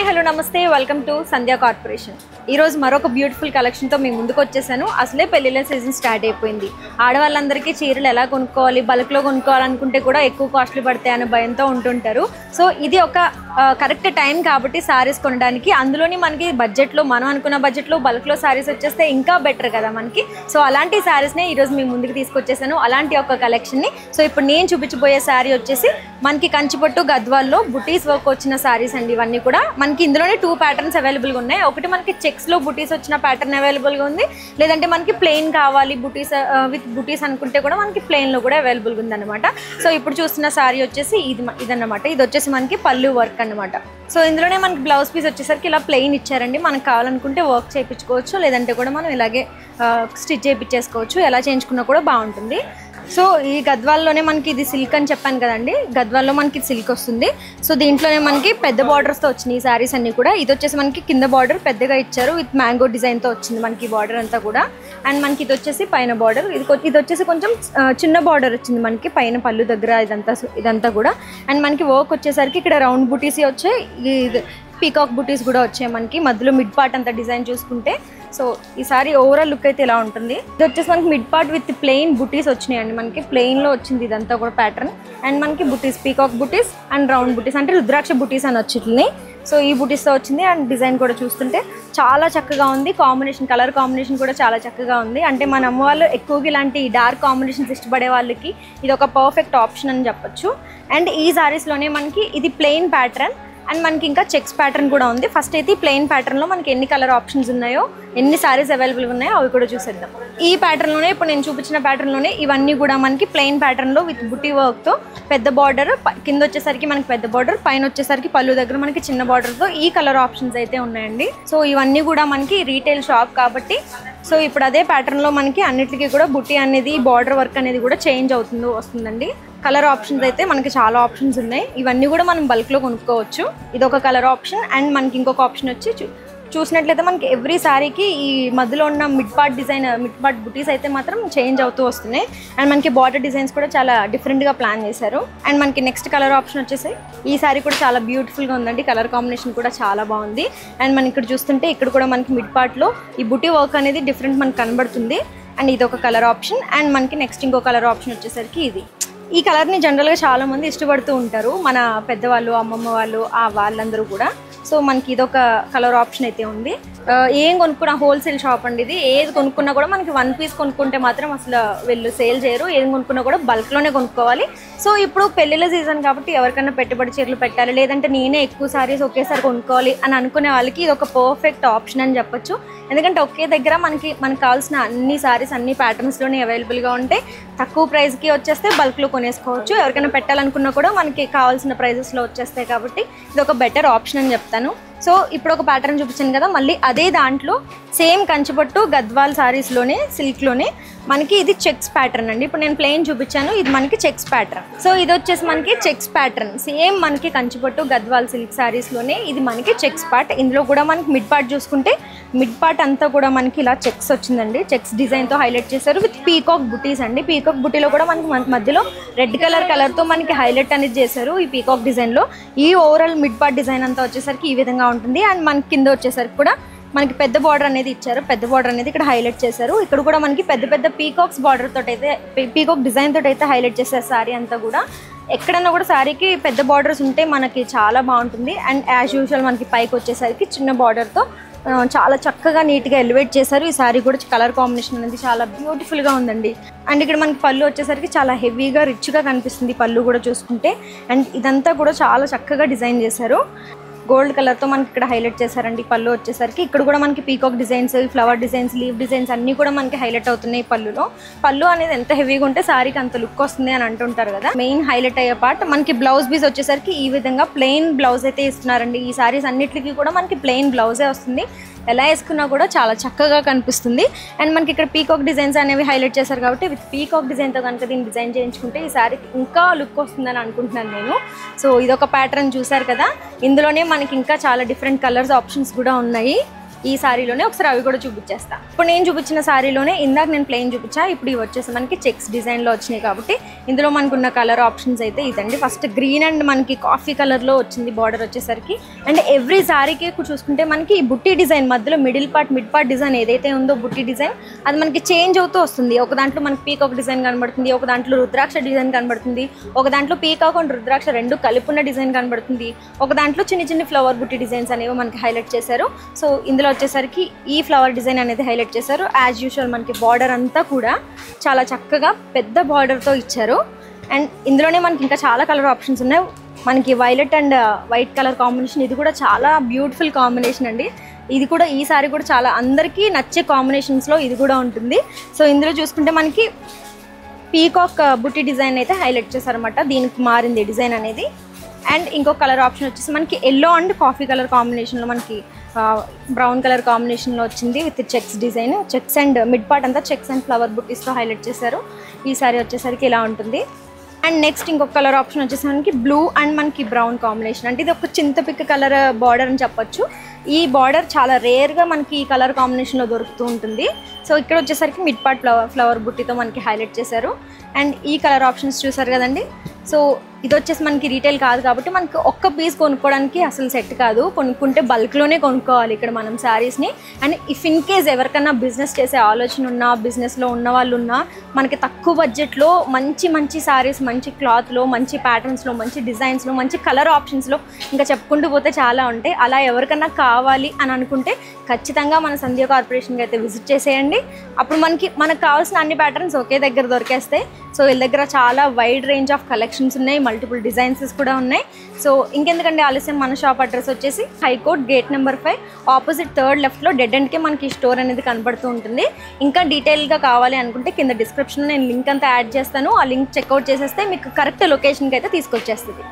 Hi hello నమస్తే welcome to Sandhya corporation. ఈరోజు మరొక బ్యూటిఫుల్ కలెక్షన్తో మీ ముందుకు వచ్చేసాను. అసలే పెళ్ళిళ్ళ సీజన్ స్టార్ట్ అయిపోయింది. ఆడవాళ్ళందరికీ చీరలు ఎలా కొనుక్కోవాలి, బల్క్లో కొనుక్కోవాలనుకుంటే కూడా ఎక్కువ కాస్ట్లీ పడతాయి అనే భయంతో ఉంటుంటారు. సో ఇది ఒక కరెక్ట్ టైం కాబట్టి సారీస్ కొనడానికి. అందులోని మనకి బడ్జెట్లో, మనం అనుకున్న బడ్జెట్లో బల్క్లో సారీస్ వచ్చేస్తే ఇంకా బెటర్ కదా మనకి. సో అలాంటి సారీస్నే ఈరోజు మీ ముందుకు తీసుకొచ్చేసాను, అలాంటి ఒక కలెక్షన్ని. సో ఇప్పుడు నేను చూపించబోయే సారీ వచ్చేసి మనకి కంచిపట్టు గద్వాల్లో బుటీస్ వర్క్ వచ్చిన సారీస్ అండి. ఇవన్నీ కూడా మనకి ఇందులోనే 2 ప్యాటర్న్స్ అవైలబుల్గా ఉన్నాయి. ఒకటి మనకి చెక్స్లో బుటీస్ వచ్చిన ప్యాటర్న్ అవైలబుల్గా ఉంది, లేదంటే మనకి ప్లెయిన్ కావాలి బుటీస్ విత్ బుటీస్ అనుకుంటే కూడా మనకి ప్లెయిన్లో కూడా అవైలబుల్గా ఉంది అనమాట. సో ఇప్పుడు చూస్తున్న సారీ వచ్చేసి ఇదన్నమాట. ఇది వచ్చేసి మనకి పళ్ళు వర్క్ అనమాట. సో ఇందులోనే మనకి బ్లౌజ్ పీస్ వచ్చేసరికి ఇలా ప్లెయిన్ ఇచ్చారండి. మనకు కావాలనుకుంటే వర్క్ చేయించుకోవచ్చు, లేదంటే కూడా మనం ఇలాగే స్టిచ్ చేయించేసుకోవచ్చు. ఎలా చేయించుకున్నా కూడా బాగుంటుంది. సో ఈ గద్వాల్లోనే మనకి ఇది సిల్క్ అని చెప్పాను కదండి, గద్వాల్లో మనకి సిల్క్ వస్తుంది. సో దీంట్లోనే మనకి పెద్ద బార్డర్స్తో వచ్చినాయి ఈ శారీస్ అన్నీ కూడా. ఇది వచ్చేసి మనకి కింద బార్డర్ పెద్దగా ఇచ్చారు, విత్ మ్యాంగో డిజైన్తో వచ్చింది మనకి బార్డర్ అంతా కూడా. అండ్ మనకి ఇది వచ్చేసి పైన బార్డర్, ఇది వచ్చేసి కొంచెం చిన్న బార్డర్ వచ్చింది మనకి పైన పళ్ళు దగ్గర ఇదంతా కూడా. అండ్ మనకి వర్క్ వచ్చేసరికి ఇక్కడ రౌండ్ బుటీస్ వచ్చాయి, పీకాక్ బుటీస్ కూడా వచ్చాయి మనకి. మధ్యలో మిడ్ పార్ట్ అంతా డిజైన్ చూసుకుంటే సో ఈ సారీ ఓవరాల్ లుక్ అయితే ఇలా ఉంటుంది. ఇది వచ్చేసి మనకి మిడ్ పార్ట్ విత్ ప్లెయిన్ బుటీస్ వచ్చినాయండి. మనకి ప్లెయిన్లో వచ్చింది ఇదంతా కూడా ప్యాటర్న్. అండ్ మనకి బుటీస్, పీకాక్ బుటీస్ అండ్ రౌండ్ బుటీస్ అంటే రుద్రాక్ష బుటీస్ అని వచ్చినాయి. సో ఈ బుటీస్తో వచ్చింది. అండ్ డిజైన్ కూడా చూస్తుంటే చాలా చక్కగా ఉంది. కాంబినేషన్, కలర్ కాంబినేషన్ కూడా చాలా చక్కగా ఉంది. అంటే మన అమ్మ వాళ్ళు ఎక్కువగా ఇలాంటి డార్క్ కాంబినేషన్స్ ఇష్టపడే వాళ్ళకి ఇది ఒక పర్ఫెక్ట్ ఆప్షన్ అని చెప్పొచ్చు. అండ్ ఈ సారీస్లోనే మనకి ఇది ప్లెయిన్ ప్యాటర్న్ అండ్ మనకి ఇంకా చెక్స్ ప్యాటర్న్ కూడా ఉంది. ఫస్ట్ అయితే ప్లెయిన్ ప్యాటర్న్లో మనకి ఎన్ని కలర్ ఆప్షన్స్ ఉన్నాయో, ఎన్ని సారీస్ అవైలబుల్గా ఉన్నాయో అవి కూడా చూసేద్దాం. ఈ ప్యాటర్న్లోనే ఇప్పుడు నేను చూపించిన ప్యాటర్న్లోనే ఇవన్నీ కూడా మనకి ప్లెయిన్ ప్యాటర్న్లో విత్ బుటీ వర్క్తో పెద్ద బార్డర్, కింద వచ్చేసరికి మనకి పెద్ద బార్డర్, పైన వచ్చేసరికి పళ్ళు దగ్గర మనకి చిన్న బార్డర్తో ఈ కలర్ ఆప్షన్స్ అయితే ఉన్నాయండి. సో ఇవన్నీ కూడా మనకి రీటైల్ షాప్ కాబట్టి సో ఇప్పుడు అదే ప్యాటర్న్లో మనకి అన్నిటికీ కూడా బుటీ అనేది, బార్డర్ వర్క్ అనేది కూడా చేంజ్ వస్తుందండి. కలర్ ఆప్షన్స్ అయితే మనకి చాలా ఆప్షన్స్ ఉన్నాయి. ఇవన్నీ కూడా మనం బల్క్లో కొనుక్కోవచ్చు. ఇది ఒక కలర్ ఆప్షన్. అండ్ మనకి ఇంకొక ఆప్షన్ వచ్చి చూసినట్లయితే మనకి ఎవ్రీ సారీకి ఈ మధ్యలో ఉన్న మిడ్ పార్ట్ బుటీస్ అయితే మాత్రం చేంజ్ అవుతూ వస్తున్నాయి. అండ్ మనకి బార్డర్ డిజైన్స్ కూడా చాలా డిఫరెంట్గా ప్లాన్ చేశారు. అండ్ మనకి నెక్స్ట్ కలర్ ఆప్షన్ వచ్చేసి ఈ సారీ కూడా చాలా బ్యూటిఫుల్గా ఉందండి. కలర్ కాంబినేషన్ కూడా చాలా బాగుంది. అండ్ మనం ఇక్కడ చూస్తుంటే ఇక్కడ కూడా మనకి మిడ్ పార్ట్లో ఈ బుటీ వర్క్ అనేది డిఫరెంట్ మనకు కనబడుతుంది. అండ్ ఇది ఒక కలర్ ఆప్షన్. అండ్ మనకి నెక్స్ట్ ఇంకో కలర్ ఆప్షన్ వచ్చేసరికి ఇది. ఈ కలర్ని జనరల్గా చాలామంది ఇష్టపడుతూ ఉంటారు, మన పెద్దవాళ్ళు, అమ్మమ్మ వాళ్ళు, వాళ్ళందరూ కూడా. సో మనకి ఇదొక కలర్ ఆప్షన్ అయితే ఉంది. ఏం కొనుక్కున్నా హోల్సేల్ షాప్ అండి ఇది. ఏది కొనుక్కున్నా కూడా మనకి 1 పీస్ కొనుక్కుంటే మాత్రం అసలు వీళ్ళు సేల్ చేయరు. ఏది కొనుక్కున్నా కూడా బల్క్లోనే కొనుక్కోవాలి. సో ఇప్పుడు పెళ్ళిళ్ళ సీజన్ కాబట్టి ఎవరికైనా పెట్టుబడి చీరలు పెట్టాలి, లేదంటే నేనే ఎక్కువ సారీస్ ఒకేసారి కొనుక్కోవాలి అని అనుకునే వాళ్ళకి ఇది ఒక పర్ఫెక్ట్ ఆప్షన్ అని చెప్పొచ్చు. ఎందుకంటే ఒకే దగ్గర మనకి కావాల్సిన అన్ని సారీస్ అన్ని ప్యాటర్న్స్లోనే అవైలబుల్గా ఉంటాయి. తక్కువ ప్రైస్కి వచ్చేస్తే బల్క్లో కొనేసుకోవచ్చు. ఎవరికైనా పెట్టాలనుకున్నా కూడా మనకి కావాల్సిన ప్రైజెస్లో వచ్చేస్తాయి కాబట్టి ఇది ఒక బెటర్ ఆప్షన్ అని చెప్తాను. సో ఇప్పుడు ఒక ప్యాటర్న్ చూపించాను కదా, మళ్ళీ అదే దాంట్లో సేమ్ కంచిపట్టు గద్వాల్ సారీస్లోనే సిల్క్లోనే మనకి ఇది చెక్స్ ప్యాటర్న్ అండి. ఇప్పుడు నేను ప్లెయిన్ చూపించాను, ఇది మనకి చెక్స్ ప్యాటర్న్. సో ఇది వచ్చేసి మనకి చెక్స్ ప్యాటర్న్ సేమ్ మనకి కంచిపట్టు గద్వాల్ సిల్క్ సారీస్లోనే ఇది మనకి చెక్స్ పార్ట్. ఇందులో కూడా మనకి మిడ్ పార్ట్ చూసుకుంటే మిడ్ పార్ట్ అంతా కూడా మనకి ఇలా చెక్స్ వచ్చిందండి. చెక్స్ డిజైన్తో హైలైట్ చేశారు విత్ పీకాక్ బుటీస్ అండి. పీకాక్ బుటీలో కూడా మనకి మధ్యలో రెడ్ కలర్తో మనకి హైలైట్ అనేది చేశారు ఈ పీకాక్ డిజైన్లో. ఈ ఓవరాల్ మిడ్ పార్ట్ డిజైన్ అంతా వచ్చేసరికి ఈ విధంగా ఉంటుంది. అండ్ మనకి కింద వచ్చేసరికి కూడా మనకి పెద్ద బార్డర్ అనేది ఇచ్చారు. పెద్ద బార్డర్ అనేది ఇక్కడ హైలైట్ చేశారు. ఇక్కడ కూడా మనకి పెద్ద పీకాక్స్ బార్డర్ తోటి అయితే, పీకాక్ డిజైన్ తోటి అయితే హైలైట్ చేశారు సారీ అంతా కూడా. ఎక్కడన్నా కూడా సారీకి పెద్ద బార్డర్స్ ఉంటే మనకి చాలా బాగుంటుంది. అండ్ యాజ్ యూజువల్ మనకి పైకి వచ్చేసరికి చిన్న బార్డర్తో చాలా చక్కగా నీట్గా ఎలివేట్ చేశారు. ఈ సారీ కూడా కలర్ కాంబినేషన్ అనేది చాలా బ్యూటిఫుల్గా ఉందండి. అండ్ ఇక్కడ మనకి పళ్ళు వచ్చేసరికి చాలా హెవీగా రిచ్గా కనిపిస్తుంది పళ్ళు కూడా చూసుకుంటే. అండ్ ఇదంతా కూడా చాలా చక్కగా డిజైన్ చేశారు. గోల్డ్ కలర్తో మనకి ఇక్కడ హైలైట్ చేశారండి పళ్ళు వచ్చేసరికి. ఇక్కడ కూడా మనకి peacock designs, flower designs, leave designs అన్నీ కూడా మనకి హైలైట్ అవుతున్నాయి పళ్ళులో. పళ్ళు అనేది ఎంత హెవీగా ఉంటే సారీకి అంత లుక్ వస్తుంది అని అంటుంటారు కదా. మెయిన్ హైలైట్ అయ్యే పార్ట్ మనకి బ్లౌజ్ పీస్ వచ్చేసరికి ఈ విధంగా ప్లెయిన్ బ్లౌజ్ అయితే ఇస్తున్నారండి. ఈ సారీస్ అన్నిటికీ కూడా మనకి ప్లెయిన్ బ్లౌజే వస్తుంది. ఎలా వేసుకున్నా కూడా చాలా చక్కగా కనిపిస్తుంది. అండ్ మనకి ఇక్కడ పీకాక్ డిజైన్స్ అనేవి హైలైట్ చేశారు కాబట్టి విత్ పీకాక్ డిజైన్తో కనుక దీన్ని డిజైన్ చేయించుకుంటే ఈ సారీకి ఇంకా లుక్ వస్తుందని అనుకుంటున్నాను నేను. సో ఇదొక ప్యాటర్న్ చూసారు కదా. ఇందులోనే మనకి ఇంకా చాలా డిఫరెంట్ కలర్స్ ఆప్షన్స్ కూడా ఉన్నాయి. ఈ సారీలోనే ఒకసారి అవి కూడా చూపించేస్తా. ఇప్పుడు నేను చూపించిన సారీలోనే ఇందాక నేను ప్లెయిన్ చూపించా, ఇప్పుడు ఇవి వచ్చేసి మనకి చెక్స్ డిజైన్లో వచ్చినాయి కాబట్టి ఇందులో మనకున్న కలర్ ఆప్షన్స్ అయితే ఇదండి. ఫస్ట్ గ్రీన్ అండ్ మనకి కాఫీ కలర్లో వచ్చింది బార్డర్ వచ్చేసరికి. అండ్ ఎవ్రీ సారీకి చూసుకుంటే మనకి ఈ బుట్టి డిజైన్ మధ్యలో మిడ్ పార్ట్ డిజైన్ ఏదైతే ఉందో బుట్టి డిజైన్ అది మనకి చేంజ్ అవుతూ వస్తుంది. ఒక దాంట్లో మనకి పీకాక్ డిజైన్ కనబడుతుంది, ఒక దాంట్లో రుద్రాక్ష డిజైన్ కనబడుతుంది, ఒక దాంట్లో పీకాక్ అండ్ రుద్రాక్ష రెండు కలిపున్న డిజైన్ కనబడుతుంది, ఒక దాంట్లో చిన్న చిన్న ఫ్లవర్ బుట్టి డిజైన్స్ అనేవి మనకి హైలైట్ చేశారు. సో ఇందులో వచ్చేసరికి ఈ ఫ్లవర్ డిజైన్ అనేది హైలైట్ చేశారు. యాజ్ యూజువల్ మనకి బార్డర్ అంతా కూడా చాలా చక్కగా పెద్ద బార్డర్తో ఇచ్చారు. అండ్ ఇందులోనే మనకి ఇంకా చాలా కలర్ ఆప్షన్స్ ఉన్నాయి. మనకి violet and white colour combination, ఇది కూడా చాలా బ్యూటిఫుల్ కాంబినేషన్ అండి. ఇది కూడా ఈ సారీ కూడా చాలా అందరికీ నచ్చే కాంబినేషన్స్లో ఇది కూడా ఉంటుంది. సో ఇందులో చూసుకుంటే మనకి పీకాక్ బుట్టి డిజైన్ అయితే హైలైట్ చేశారనమాట, దీనికి మారింది డిజైన్ అనేది. అండ్ ఇంకో కలర్ ఆప్షన్ వచ్చేసి మనకి ఎల్లో అండ్ కాఫీ కలర్ కాంబినేషన్లో మనకి బ్రౌన్ కలర్ కాంబినేషన్లో వచ్చింది with checks design. Checks and mid part అంతా చెక్స్ అండ్ ఫ్లవర్ బుట్టీస్తో హైలైట్ చేశారు. ఈ సారీ వచ్చేసరికి ఇలా ఉంటుంది. అండ్ నెక్స్ట్ ఇంకొక కలర్ ఆప్షన్ వచ్చేసి మనకి బ్లూ అండ్ మనకి బ్రౌన్ కాంబినేషన్. అంటే ఇది ఒక చింతపిక్క కలర్ బార్డర్ అని చెప్పొచ్చు. ఈ బార్డర్ చాలా రేర్గా మనకి ఈ కలర్ కాంబినేషన్లో దొరుకుతూ ఉంటుంది. సో ఇక్కడ వచ్చేసరికి మిడ్ పార్ట్ ఫ్లవర్ బుట్టితో మనకి హైలైట్ చేశారు. అండ్ ఈ కలర్ ఆప్షన్స్ చూసారు కదండి. సో ఇది వచ్చేసి మనకి రీటైల్ కాదు కాబట్టి మనకి ఒక్క పీస్ కొనుక్కోవడానికి అసలు సెట్ కాదు, కొనుక్కుంటే బల్క్లోనే కొనుక్కోవాలి ఇక్కడ మనం శారీస్ని. అండ్ ఇఫ్ ఇన్ కేస్ ఎవరికైనా బిజినెస్ చేసే ఆలోచన ఉన్నా, బిజినెస్లో ఉన్న వాళ్ళు ఉన్నా, మనకి తక్కువ బడ్జెట్లో మంచి మంచి శారీస్, మంచి క్లాత్లో, మంచి ప్యాటర్న్స్లో, మంచి డిజైన్స్లో, మంచి కలర్ ఆప్షన్స్లో ఇంకా చెప్పుకుంటూ పోతే చాలా ఉంటాయి. అలా ఎవరికైనా కావాలి అని అనుకుంటే ఖచ్చితంగా మన సంధ్య కార్పొరేషన్కి అయితే విజిట్ చేసేయండి. అప్పుడు మనకు కావాల్సిన అన్ని ప్యాటర్న్స్ ఒకే దగ్గర దొరికేస్తాయి. సో వీళ్ళ దగ్గర చాలా వైడ్ రేంజ్ ఆఫ్ కలెక్షన్స్ ఉన్నాయి, మల్టిపుల్ డిజైన్సెస్ కూడా ఉన్నాయి. సో ఇంకెందుకంటే ఆలస్యం, మన షాప్ అడ్రస్ వచ్చేసి high court gate number 5 opposite third లెఫ్ట్లో డెడ్ ఎండ్కే మనకి స్టోర్ అనేది కనబడుతూ ఉంటుంది. ఇంకా డీటెయిల్గా కావాలి అనుకుంటే కింద డిస్క్రిప్షన్లో నేను లింక్ అంతా యాడ్ చేస్తాను. ఆ లింక్ చెక్అవుట్ చేసేస్తే మీకు కరెక్ట్ లొకేషన్కి అయితే తీసుకొచ్చేస్తుంది.